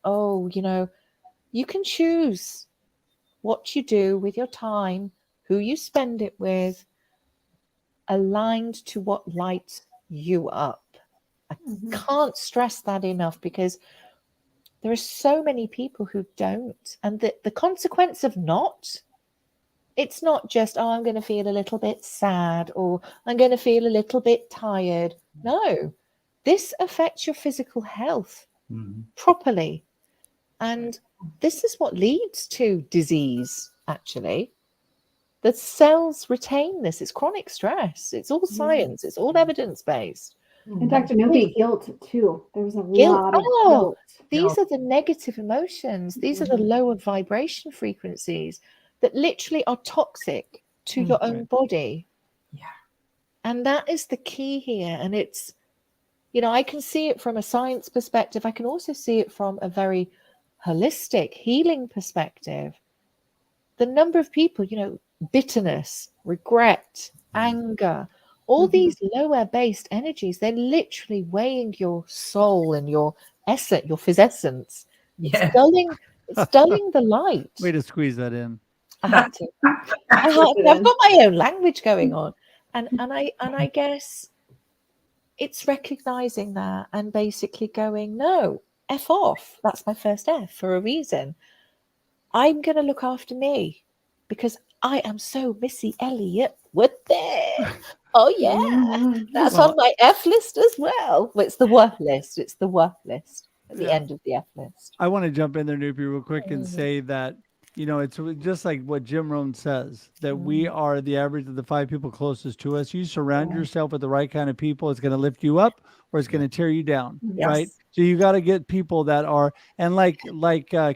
you can choose what you do with your time, who you spend it with, aligned to what lights you up. I can't stress that enough because there are so many people who don't. And the consequence of not, it's not just, I'm going to feel a little bit sad or I'm going to feel a little bit tired. No, this affects your physical health properly. And this is what leads to disease, actually. The cells retain this. It's chronic stress. It's all science. It's all evidence-based. And Dr. Nupi, guilt too. There's a lot of guilt. These are the negative emotions. These are the lower vibration frequencies that literally are toxic to your own body. Yeah. And that is the key here. And it's, I can see it from a science perspective. I can also see it from a very holistic healing perspective. The number of people, bitterness, regret, anger, all these lower based energies, they're literally weighing your soul and your essence, your physessence. Yeah. It's dulling the light. Way to squeeze that in. I had to. I've got my own language going on. And I guess it's recognizing that and basically going, no, F off. That's my first F for a reason. I'm going to look after me because I am so Missy Elliott with it. Oh, yeah. That's on my F list as well. It's the worth list. It's the worth list at the end of the F list. I want to jump in there, Nupi, real quick and say that, it's just like what Jim Rohn says, that we are the average of the 5 people closest to us. You surround yourself with the right kind of people, it's going to lift you up or it's going to tear you down, right? So you got to get people that are, and like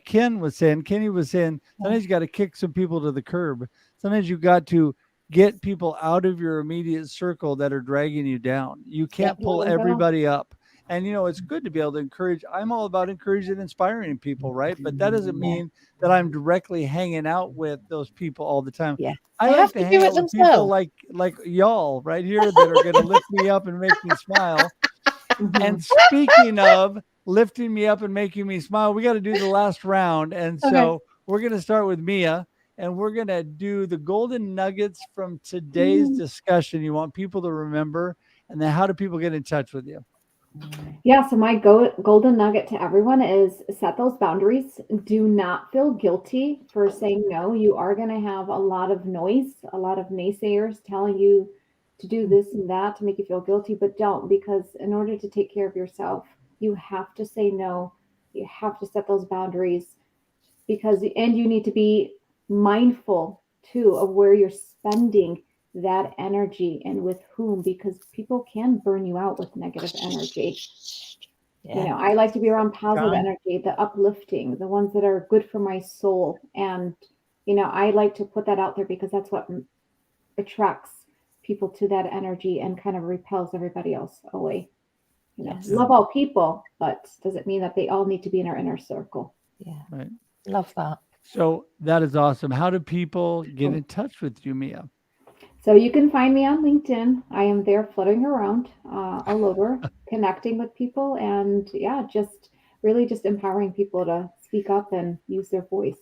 Kenny was saying, sometimes you got to kick some people to the curb. Sometimes you got to get people out of your immediate circle that are dragging you down. You can't pull everybody up. And, it's good to be able to encourage. I'm all about encouraging and inspiring people, right? But that doesn't mean that I'm directly hanging out with those people all the time. Yeah. I like to hang out with people like y'all right here that are going to lift me up and make me smile. And speaking of lifting me up and making me smile, we got to do the last round. And so we're going to start with Mia, and we're going to do the golden nuggets from today's discussion you want people to remember. And then how do people get in touch with you? Yeah, so my golden nugget to everyone is set those boundaries. Do not feel guilty for saying no. You are going to have a lot of noise, a lot of naysayers telling you to do this and that to make you feel guilty, but don't, because in order to take care of yourself, you have to say no. You have to set those boundaries and you need to be mindful too of where you're spending that energy and with whom, because people can burn you out with negative energy. Yeah. I like to be around positive energy, the uplifting, the ones that are good for my soul. And, I like to put that out there because that's what attracts people to that energy and kind of repels everybody else away. Yes. Love all people, but doesn't mean that they all need to be in our inner circle. Yeah. Right. Love that. So that is awesome. How do people get in touch with you, Mia? So you can find me on LinkedIn. I am there fluttering around all over, connecting with people, and just really just empowering people to speak up and use their voice.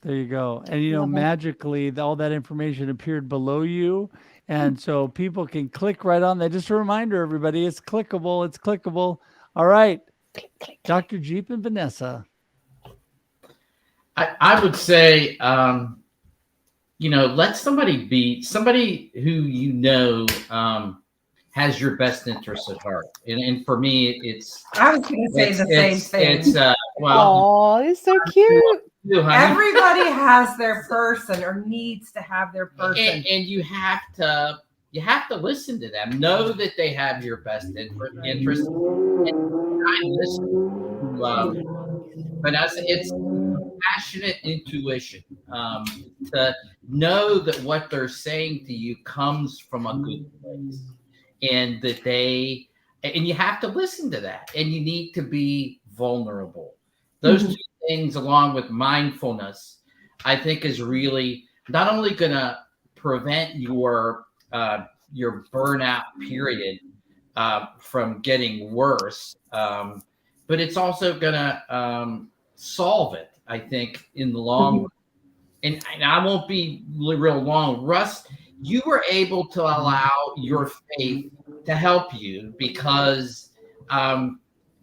There you go. And, Love it. magically, all that information appeared below you. And so people can click right on that. Just a reminder, everybody, it's clickable. It's clickable. All right. Click, click, click. Dr. Jeep and Vanessa. I would say, let somebody who has your best interests at heart. And for me, it's. I was going to say the same thing. It's Oh, it's so cute. Everybody has their person or needs to have their person. And you have to listen to them. Know that they have your best interest. And I listen to Vanessa. It's passionate intuition to know that what they're saying to you comes from a good place, and and you have to listen to that, and you need to be vulnerable. Those two things, along with mindfulness, I think is really not only going to prevent your burnout period from getting worse, but it's also going to solve it, I think, in the long run. And I won't be real long. Russ, you were able to allow your faith to help you because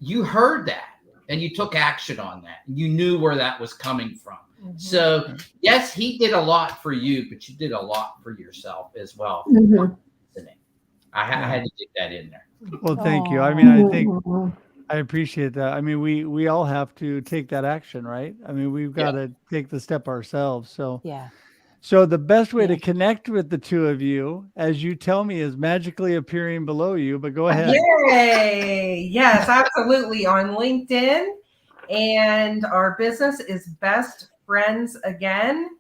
you heard that and you took action on that. You knew where that was coming from. So, yes, he did a lot for you, but you did a lot for yourself as well. I had to get that in there. Well, thank you. I mean, I think I appreciate that. I mean, we all have to take that action, right? I mean, we've got to take the step ourselves. So, so the best way to connect with the two of you, as you tell me, is magically appearing below you, but go ahead. Yay! Yes, absolutely. On LinkedIn, and our business is Best Friends Again,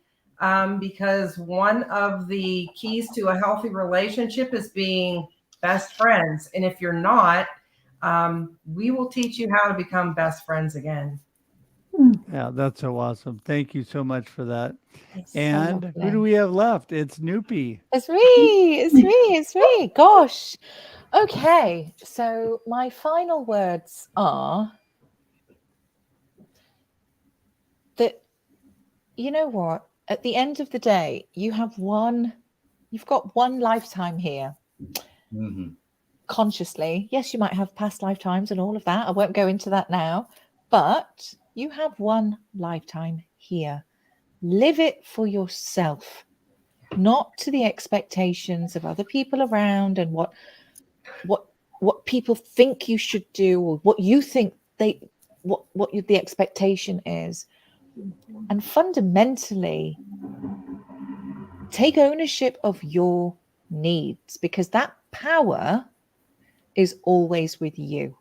because one of the keys to a healthy relationship is being best friends. And if you're not, we will teach you how to become best friends again. Yeah, that's so awesome. Thank you so much for that. It's And so who do we have left? It's Nupi. It's me. It's me. It's me. Gosh. Okay. So my final words are that, you know what? At the end of the day, you've got one lifetime here. Consciously. Yes, you might have past lifetimes and all of that. I won't go into that now. But you have one lifetime here. Live it for yourself, not to the expectations of other people around and what people think you should do or what you think the expectation is. And fundamentally, take ownership of your needs, because that power is always with you.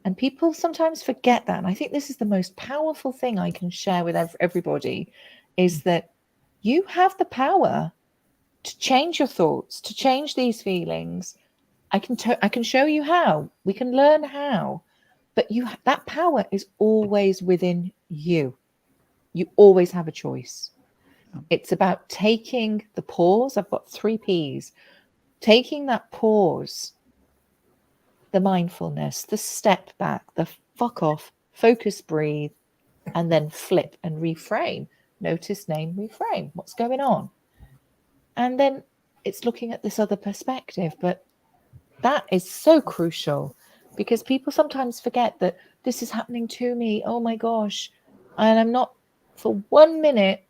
And people sometimes forget that. And I think this is the most powerful thing I can share with everybody, is that you have the power to change your thoughts, to change these feelings. I can show you how. We can learn how. But that power is always within you. You always have a choice. It's about taking the pause. I've got 3 Ps. Taking that pause the mindfulness, the step back, the fuck off, focus, breathe, and then flip and reframe. Notice, name, reframe. What's going on? And then it's looking at this other perspective. But that is so crucial, because people sometimes forget that this is happening to me. Oh my gosh. And I'm not for 1 minute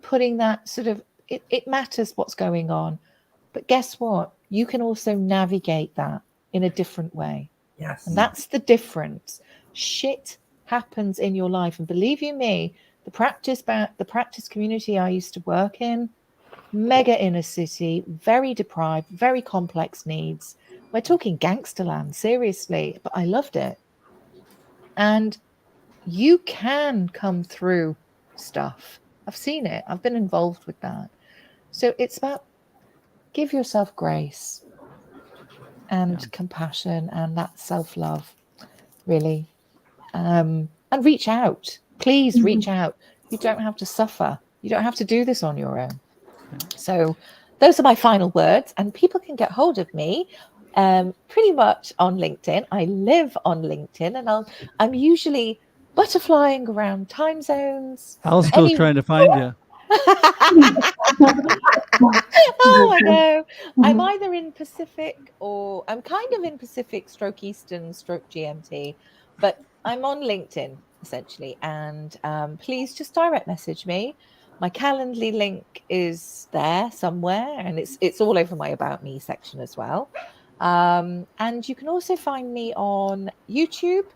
putting that sort of, it matters what's going on. But guess what? You can also navigate that in a different way. Yes. And that's the difference. Shit happens in your life. And believe you me, the practice community I used to work in, mega inner city, very deprived, very complex needs. We're talking gangster land, seriously, but I loved it. And you can come through stuff. I've seen it. I've been involved with that. So it's about give yourself grace and compassion and that self-love, really. And reach out. Please reach out. You don't have to suffer. You don't have to do this on your own. So those are my final words. And people can get hold of me pretty much on LinkedIn. I live on LinkedIn, and I'm usually butterflying around time zones. Al's still trying to find you. Oh, I know. I'm either in Pacific, or I'm kind of in Pacific / Eastern / GMT, but I'm on LinkedIn essentially. And please just direct message me. My Calendly link is there somewhere, and it's all over my About Me section as well. And you can also find me on YouTube,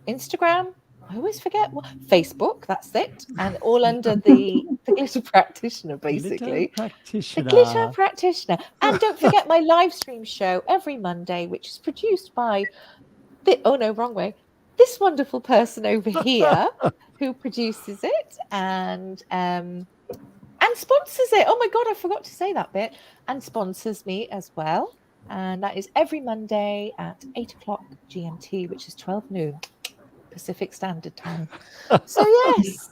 Instagram. I always forget Facebook. That's it, and all under the Glitter Practitioner, basically. The Glitter Practitioner. And don't forget my live stream show every Monday, which is produced by this wonderful person over here who produces it and sponsors it. Oh my God, I forgot to say that bit. And sponsors me as well. And that is every Monday at 8:00 GMT, which is 12 noon Pacific Standard Time. So yes.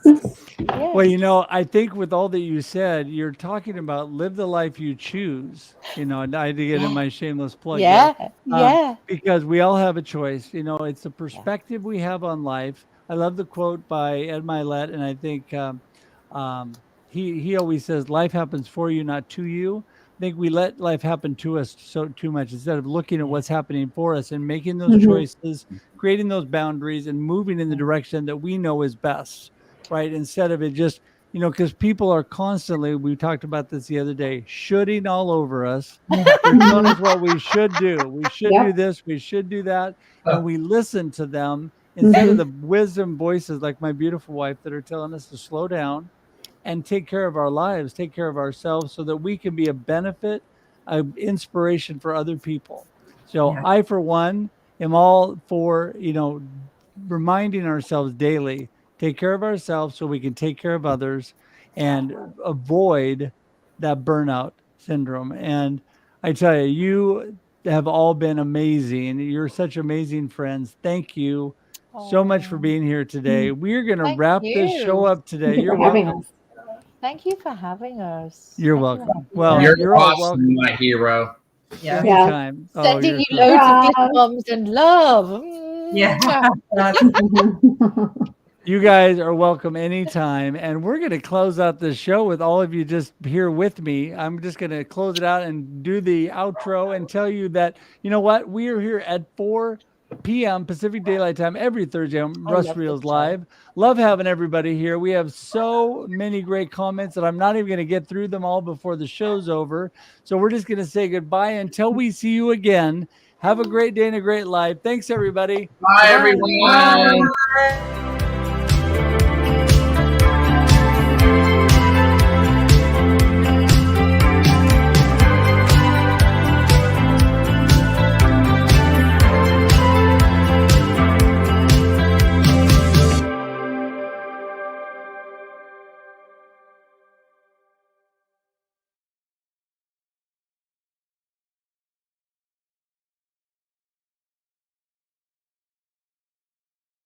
Well, I think with all that you said, you're talking about live the life you choose. And I had to get in my shameless plug. Because we all have a choice. It's the perspective we have on life. I love the quote by Ed Milet, and I think he always says, life happens for you, not to you. I think we let life happen to us too much, instead of looking at what's happening for us and making those choices, creating those boundaries, and moving in the direction that we know is best, right? Instead of it just, because people are constantly, we talked about this the other day, shoulding all over us. They're telling us what we should do. We should do this. We should do that. And we listen to them instead of the wisdom voices like my beautiful wife that are telling us to slow down and take care of our lives, take care of ourselves, so that we can be a benefit, an inspiration for other people. So I, for one, am all for, reminding ourselves daily, take care of ourselves so we can take care of others and avoid that burnout syndrome. And I tell you, you have all been amazing. You're such amazing friends. Thank you so much for being here today. We're going to wrap this show up today. You're welcome. Thank you for having us. You're welcome. Well, you're awesome, my hero. Yeah. Anytime. Sending you loads of glitter bombs and love. Yeah. You guys are welcome anytime. And we're going to close out the show with all of you just here with me. I'm just going to close it out and do the outro and tell you that, you know what? We are here at 4 p.m. Pacific Daylight Time every Thursday on Russ Reels Live. Love having everybody here. We have so many great comments that I'm not even going to get through them all before the show's over. So we're just going to say goodbye until we see you again. Have a great day and a great life. Thanks, everybody. Bye, everyone. Bye.